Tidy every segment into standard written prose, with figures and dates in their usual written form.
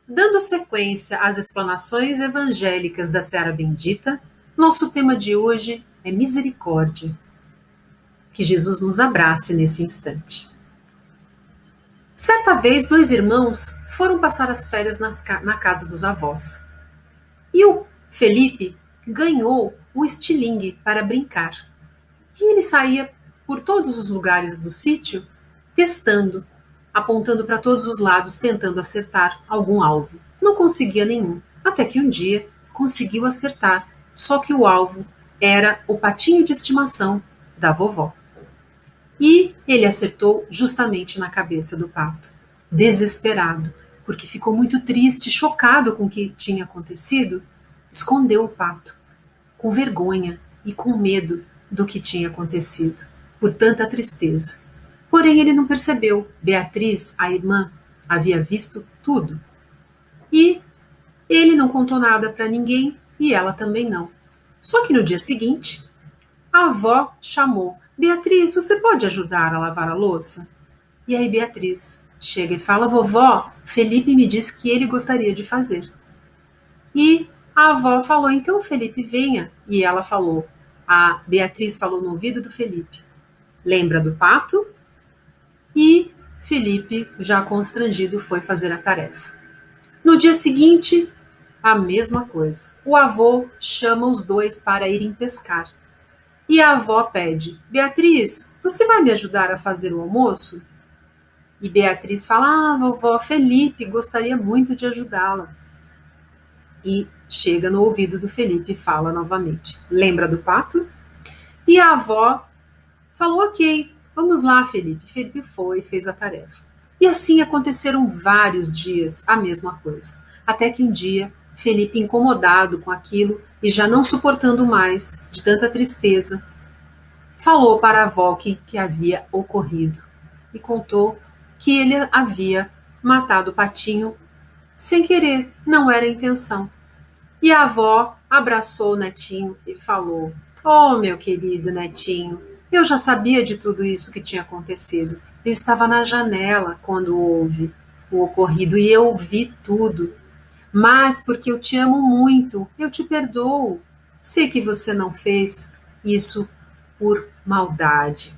Dando sequência às explanações evangélicas da Seara Bendita, nosso tema de hoje é misericórdia. Que Jesus nos abrace nesse instante. Certa vez, dois irmãos foram passar as férias na casa dos avós. E o Felipe ganhou um estilingue para brincar. E ele saía por todos os lugares do sítio, testando, apontando para todos os lados, tentando acertar algum alvo. Não conseguia nenhum, até que um dia conseguiu acertar, só que o alvo era o patinho de estimação da vovó. E ele acertou justamente na cabeça do pato. Desesperado, porque ficou muito triste, chocado com o que tinha acontecido, escondeu o pato, com vergonha e com medo do que tinha acontecido, por tanta tristeza. Porém, ele não percebeu. Beatriz, a irmã, havia visto tudo. E ele não contou nada para ninguém e ela também não. Só que no dia seguinte, a avó chamou: Beatriz, você pode ajudar a lavar a louça? E aí Beatriz chega e fala: vovó, Felipe me disse que ele gostaria de fazer. E a avó falou: então Felipe venha. E ela falou, a Beatriz falou no ouvido do Felipe: lembra do pato? E Felipe, já constrangido, foi fazer a tarefa. No dia seguinte, a mesma coisa. O avô chama os dois para irem pescar. E a avó pede: Beatriz, você vai me ajudar a fazer o almoço? E Beatriz fala: vovó, Felipe gostaria muito de ajudá-la. E chega no ouvido do Felipe e fala novamente: lembra do pato? E a avó falou: ok, vamos lá, Felipe. Felipe foi e fez a tarefa. E assim aconteceram vários dias a mesma coisa. Até que um dia, Felipe, incomodado com aquilo e já não suportando mais de tanta tristeza, falou para a avó que havia ocorrido e contou que ele havia matado o patinho sem querer, não era a intenção. E a avó abraçou o netinho e falou: oh, meu querido netinho, eu já sabia de tudo isso que tinha acontecido. Eu estava na janela quando houve o ocorrido e eu vi tudo. Mas porque eu te amo muito, eu te perdoo. Sei que você não fez isso por maldade.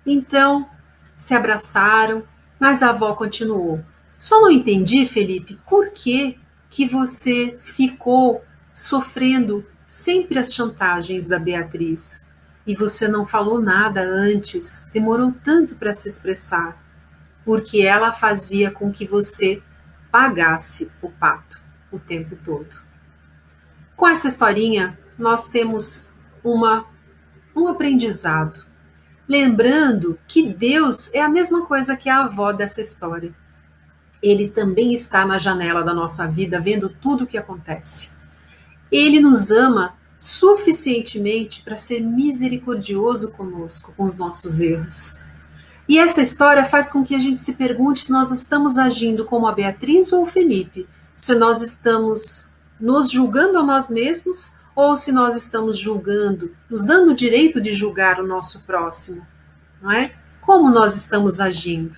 Então, se abraçaram, mas a avó continuou: só não entendi, Felipe, por que você ficou sofrendo sempre as chantagens da Beatriz e você não falou nada antes, demorou tanto para se expressar, porque ela fazia com que você pagasse o pato o tempo todo. Com essa historinha, nós temos um aprendizado, lembrando que Deus é a mesma coisa que a avó dessa história. Ele também está na janela da nossa vida, vendo tudo o que acontece. Ele nos ama suficientemente para ser misericordioso conosco, com os nossos erros. E essa história faz com que a gente se pergunte se nós estamos agindo como a Beatriz ou o Felipe, se nós estamos nos julgando a nós mesmos ou se nós estamos julgando, nos dando o direito de julgar o nosso próximo, não é? Como nós estamos agindo?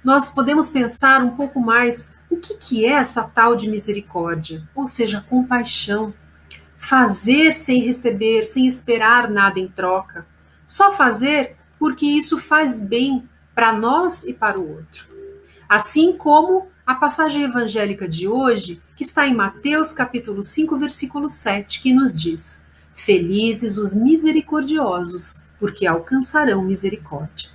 Nós podemos pensar um pouco mais o que é essa tal de misericórdia, ou seja, compaixão. Fazer sem receber, sem esperar nada em troca. Só fazer porque isso faz bem para nós e para o outro. Assim como a passagem evangélica de hoje, que está em Mateus capítulo 5, versículo 7, que nos diz: felizes os misericordiosos, porque alcançarão misericórdia.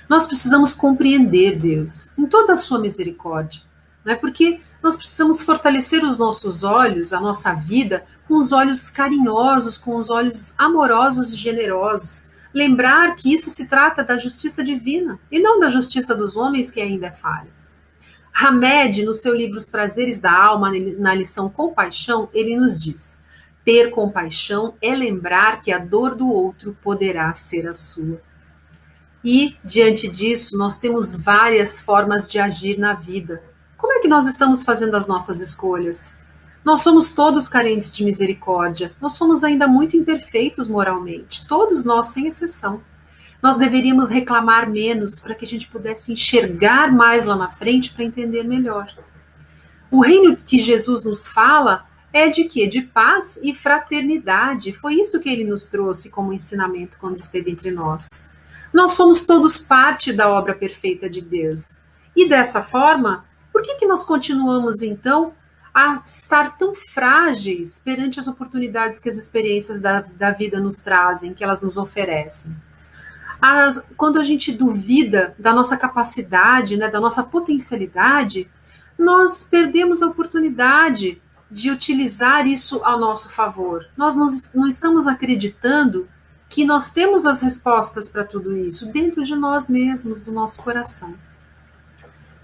Nós precisamos compreender Deus em toda a sua misericórdia, não é? Porque nós precisamos fortalecer os nossos olhos, a nossa vida, com os olhos carinhosos, com os olhos amorosos e generosos. Lembrar que isso se trata da justiça divina e não da justiça dos homens, que ainda é falha. Hamed, no seu livro Os Prazeres da Alma, na lição Compaixão, ele nos diz: ter compaixão é lembrar que a dor do outro poderá ser a sua. E, diante disso, nós temos várias formas de agir na vida. Como é que nós estamos fazendo as nossas escolhas? Nós somos todos carentes de misericórdia. Nós somos ainda muito imperfeitos moralmente. Todos nós, sem exceção. Nós deveríamos reclamar menos para que a gente pudesse enxergar mais lá na frente para entender melhor. O reino que Jesus nos fala é de quê? De paz e fraternidade. Foi isso que ele nos trouxe como ensinamento quando esteve entre nós. Nós somos todos parte da obra perfeita de Deus. E dessa forma, por que nós continuamos então a estar tão frágeis perante as oportunidades que as experiências da vida nos trazem, que elas nos oferecem? Quando a gente duvida da nossa capacidade, né, da nossa potencialidade, nós perdemos a oportunidade de utilizar isso ao nosso favor. Nós não estamos acreditando que nós temos as respostas para tudo isso dentro de nós mesmos, do nosso coração.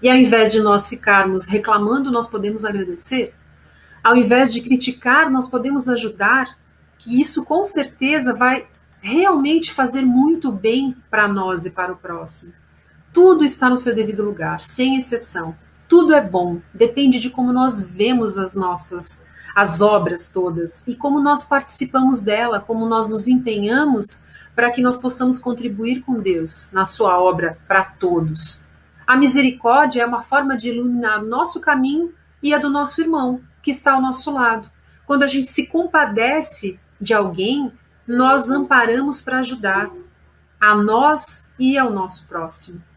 E ao invés de nós ficarmos reclamando, nós podemos agradecer. Ao invés de criticar, nós podemos ajudar, que isso com certeza vai realmente fazer muito bem para nós e para o próximo. Tudo está no seu devido lugar, sem exceção. Tudo é bom, depende de como nós vemos as obras todas e como nós participamos dela, como nós nos empenhamos para que nós possamos contribuir com Deus na sua obra para todos. A misericórdia é uma forma de iluminar o nosso caminho e a do nosso irmão, que está ao nosso lado. Quando a gente se compadece de alguém, nós amparamos para ajudar a nós e ao nosso próximo.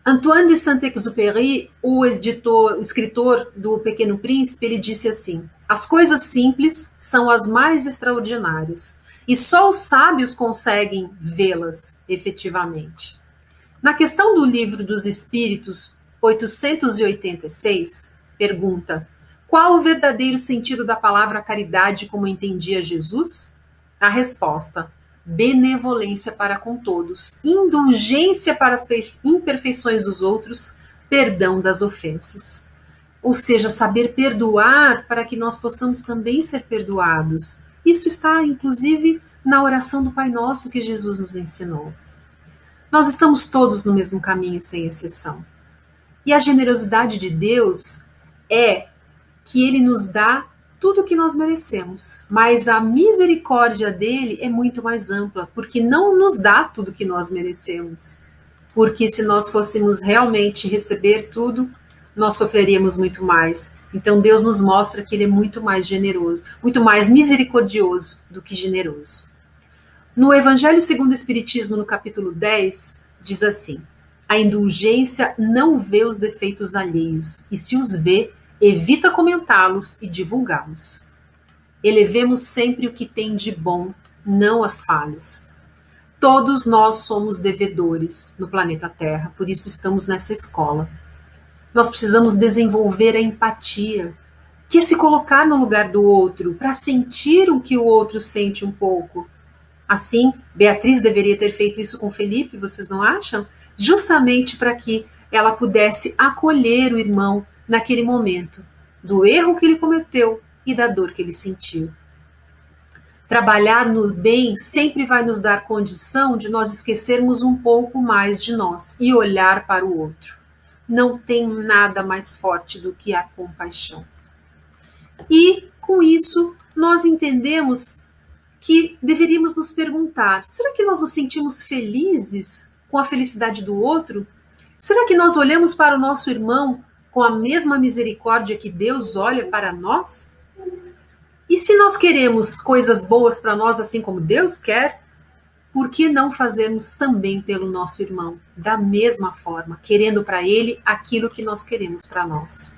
Antoine de Saint-Exupéry, o escritor do Pequeno Príncipe, ele disse assim: as coisas simples são as mais extraordinárias, e só os sábios conseguem vê-las efetivamente. Na questão do Livro dos Espíritos 886, pergunta: qual o verdadeiro sentido da palavra caridade como entendia Jesus? A resposta: benevolência para com todos, indulgência para as imperfeições dos outros, perdão das ofensas. Ou seja, saber perdoar para que nós possamos também ser perdoados. Isso está, inclusive, na oração do Pai Nosso que Jesus nos ensinou. Nós estamos todos no mesmo caminho, sem exceção. E a generosidade de Deus é que Ele nos dá tudo o que nós merecemos, mas a misericórdia dele é muito mais ampla, porque não nos dá tudo o que nós merecemos. Porque se nós fôssemos realmente receber tudo, nós sofreríamos muito mais. Então Deus nos mostra que ele é muito mais generoso, muito mais misericordioso do que generoso. No Evangelho segundo o Espiritismo, no capítulo 10, diz assim: a indulgência não vê os defeitos alheios, e se os vê, evita comentá-los e divulgá-los. Elevemos sempre o que tem de bom, não as falhas. Todos nós somos devedores no planeta Terra, por isso estamos nessa escola. Nós precisamos desenvolver a empatia, que é se colocar no lugar do outro, para sentir o que o outro sente um pouco. Assim, Beatriz deveria ter feito isso com Felipe, vocês não acham? Justamente para que ela pudesse acolher o irmão naquele momento, do erro que ele cometeu e da dor que ele sentiu. Trabalhar no bem sempre vai nos dar condição de nós esquecermos um pouco mais de nós e olhar para o outro. Não tem nada mais forte do que a compaixão. E, com isso, nós entendemos que deveríamos nos perguntar: será que nós nos sentimos felizes com a felicidade do outro? Será que nós olhamos para o nosso irmão com a mesma misericórdia que Deus olha para nós? E se nós queremos coisas boas para nós assim como Deus quer, por que não fazermos também pelo nosso irmão, da mesma forma, querendo para ele aquilo que nós queremos para nós?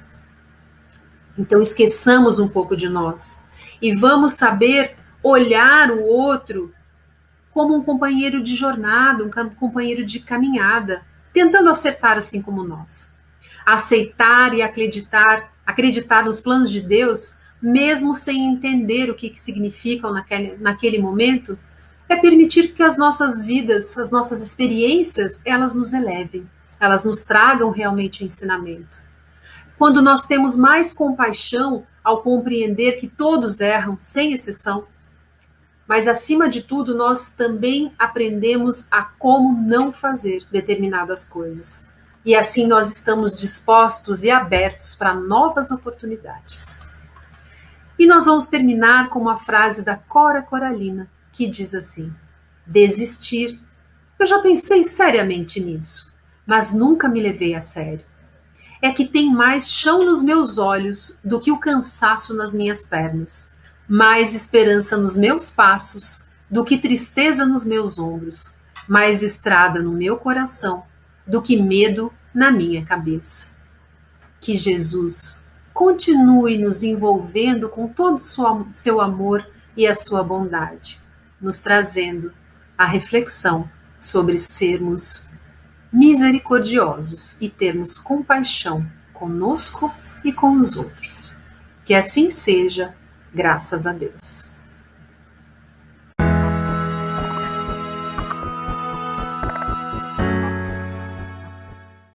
Então esqueçamos um pouco de nós e vamos saber olhar o outro como um companheiro de jornada, um companheiro de caminhada, tentando acertar assim como nós. Aceitar e acreditar nos planos de Deus, mesmo sem entender o que significam naquele momento, é permitir que as nossas vidas, as nossas experiências, elas nos elevem, elas nos tragam realmente ensinamento. Quando nós temos mais compaixão ao compreender que todos erram, sem exceção, mas acima de tudo nós também aprendemos a como não fazer determinadas coisas. E assim nós estamos dispostos e abertos para novas oportunidades. E nós vamos terminar com uma frase da Cora Coralina, que diz assim: desistir. Eu já pensei seriamente nisso, mas nunca me levei a sério. é que tem mais chão nos meus olhos do que o cansaço nas minhas pernas, mais esperança nos meus passos do que tristeza nos meus ombros, mais estrada no meu coração do que medo na minha cabeça. Que Jesus continue nos envolvendo com todo o seu amor e a sua bondade, nos trazendo a reflexão sobre sermos misericordiosos e termos compaixão conosco e com os outros. Que assim seja, graças a Deus.